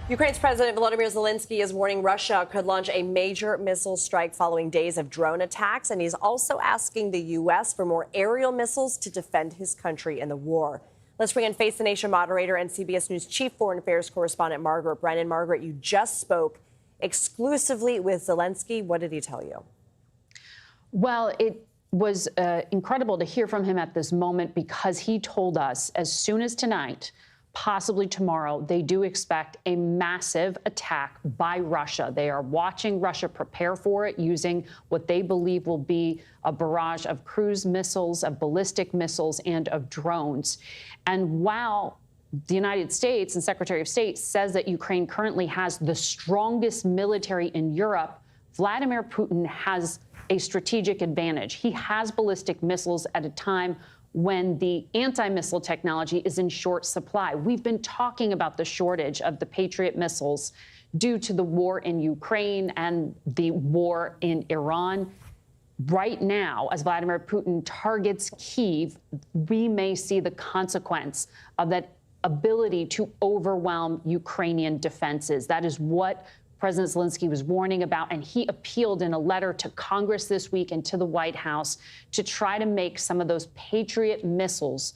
Ukraine's President Volodymyr Zelenskyy is warning Russia could launch a major missile strike following days of drone attacks, and he's also asking the U.S. for more aerial missiles to defend his country in the war. Let's bring in Face the Nation moderator and CBS News chief foreign affairs correspondent Margaret Brennan. Margaret, you just spoke exclusively with Zelenskyy. What did he tell you? Well, it was incredible to hear from him at this moment because he told us as soon as tonight, possibly tomorrow, they do expect a massive attack by Russia. They are watching Russia prepare for it using what they believe will be a barrage of cruise missiles, of ballistic missiles, and of drones. And while the United States and Secretary of State says that Ukraine currently has the strongest military in Europe, Vladimir Putin has a strategic advantage. He has ballistic missiles at a time when the anti-missile technology is in short supply. We've been talking about the shortage of the Patriot missiles due to the war in Ukraine and the war in Iran. Right now, as Vladimir Putin targets Kyiv, we may see the consequence of that ability to overwhelm Ukrainian defenses. That is what President Zelenskyy was warning about, and he appealed in a letter to Congress this week and to the White House to try to make some of those Patriot missiles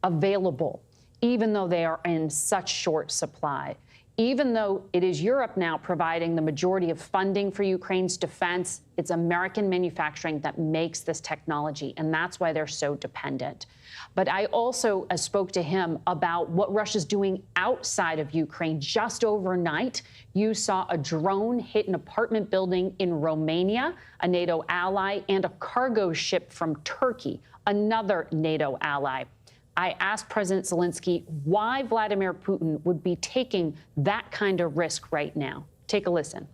available, even though they are in such short supply. Even though it is Europe now providing the majority of funding for Ukraine's defense, it's American manufacturing that makes this technology, and that's why they're so dependent. But I also spoke to him about what Russia's doing outside of Ukraine. Just overnight, you saw a drone hit an apartment building in Romania, a NATO ally, and a cargo ship from Turkey, another NATO ally. I asked President Zelenskyy why Vladimir Putin would be taking that kind of risk right now. Take a listen.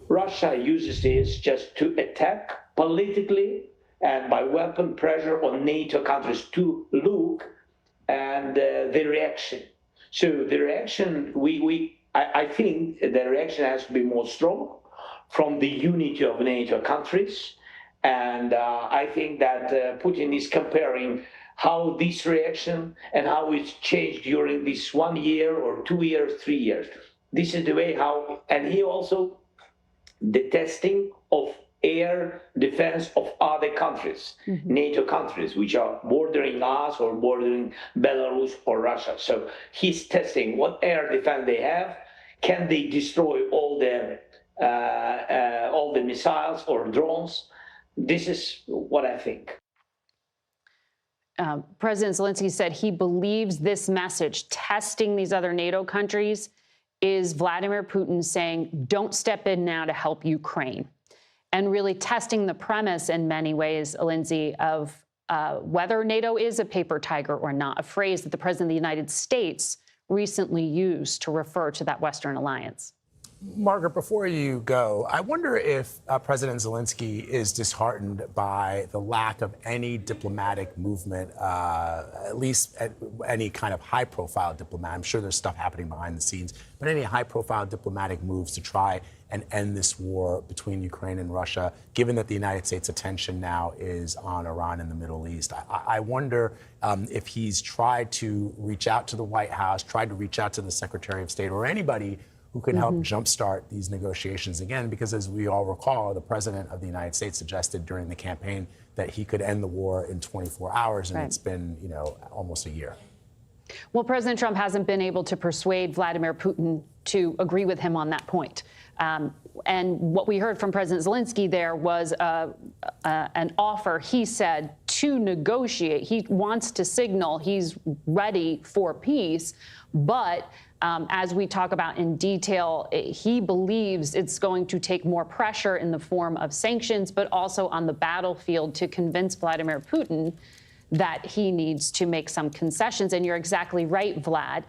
Russia uses this just to attack politically and by weapon pressure on NATO countries to look and the reaction. So the reaction, I think the reaction has to be more strong from the unity of NATO countries. And I think that Putin is comparing how this reaction and how it's changed during this 1 year or 2 years, 3 years. This is the way how, and he also, the testing of air defense of other countries, NATO countries, which are bordering us or bordering Belarus or Russia. So he's testing what air defense they have. Can they destroy all the missiles or drones? This is what I think. President Zelenskyy said he believes this message, testing these other NATO countries, is Vladimir Putin saying, don't step in now to help Ukraine. And really testing the premise in many ways, Lindsay, of whether NATO is a paper tiger or not, a phrase that the President of the United States recently used to refer to that Western alliance. Margaret, before you go, I wonder if President Zelenskyy is disheartened by the lack of any diplomatic movement, at least any kind of high-profile diplomat. I'm sure there's stuff happening behind the scenes, but any high-profile diplomatic moves to try and end this war between Ukraine and Russia, given that the United States' attention now is on Iran and the Middle East. I wonder if he's tried to reach out to the White House, tried to reach out to the Secretary of State or anybody who can help jumpstart these negotiations again, because as we all recall, the President of the United States suggested during the campaign that he could end the war in 24 hours, and it's been, almost a year. Well, President Trump hasn't been able to persuade Vladimir Putin to agree with him on that point. And what we heard from President Zelenskyy there was an offer, he said, to negotiate. He wants to signal he's ready for peace, but as we talk about in detail, he believes it's going to take more pressure in the form of sanctions, but also on the battlefield to convince Vladimir Putin that he needs to make some concessions. And you're exactly right, Vlad.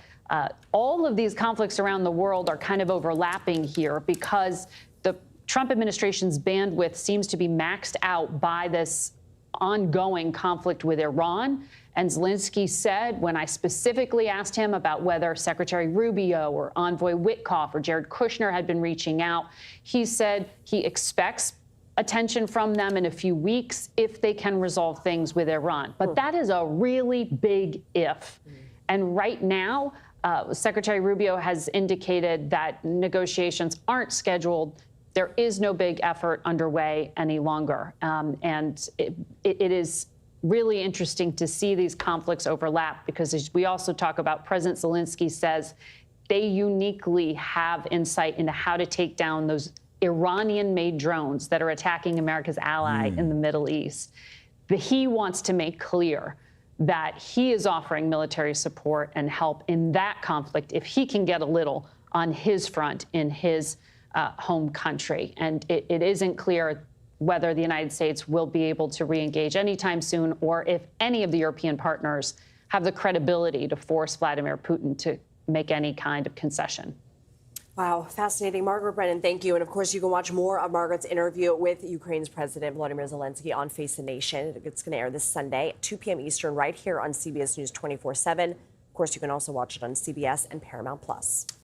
All of these conflicts around the world are kind of overlapping here because the Trump administration's bandwidth seems to be maxed out by this ongoing conflict with Iran. And Zelenskyy said, when I specifically asked him about whether Secretary Rubio or Envoy Witkoff or Jared Kushner had been reaching out, he said he expects attention from them in a few weeks if they can resolve things with Iran. But that is a really big if. And right now, Secretary Rubio has indicated that negotiations aren't scheduled. There is no big effort underway any longer. And it is really interesting to see these conflicts overlap, because as we also talk about, President Zelenskyy says they uniquely have insight into how to take down those Iranian-made drones that are attacking America's ally in the Middle East. He wants to make clear that he is offering military support and help in that conflict if he can get a little on his front in his home country. And it isn't clear whether the United States will be able to re-engage anytime soon, or if any of the European partners have the credibility to force Vladimir Putin to make any kind of concession. Wow, fascinating. Margaret Brennan, thank you. And of course, you can watch more of Margaret's interview with Ukraine's President Volodymyr Zelenskyy on Face the Nation. It's going to air this Sunday at 2 p.m. Eastern right here on CBS News 24/7. Of course, you can also watch it on CBS and Paramount+.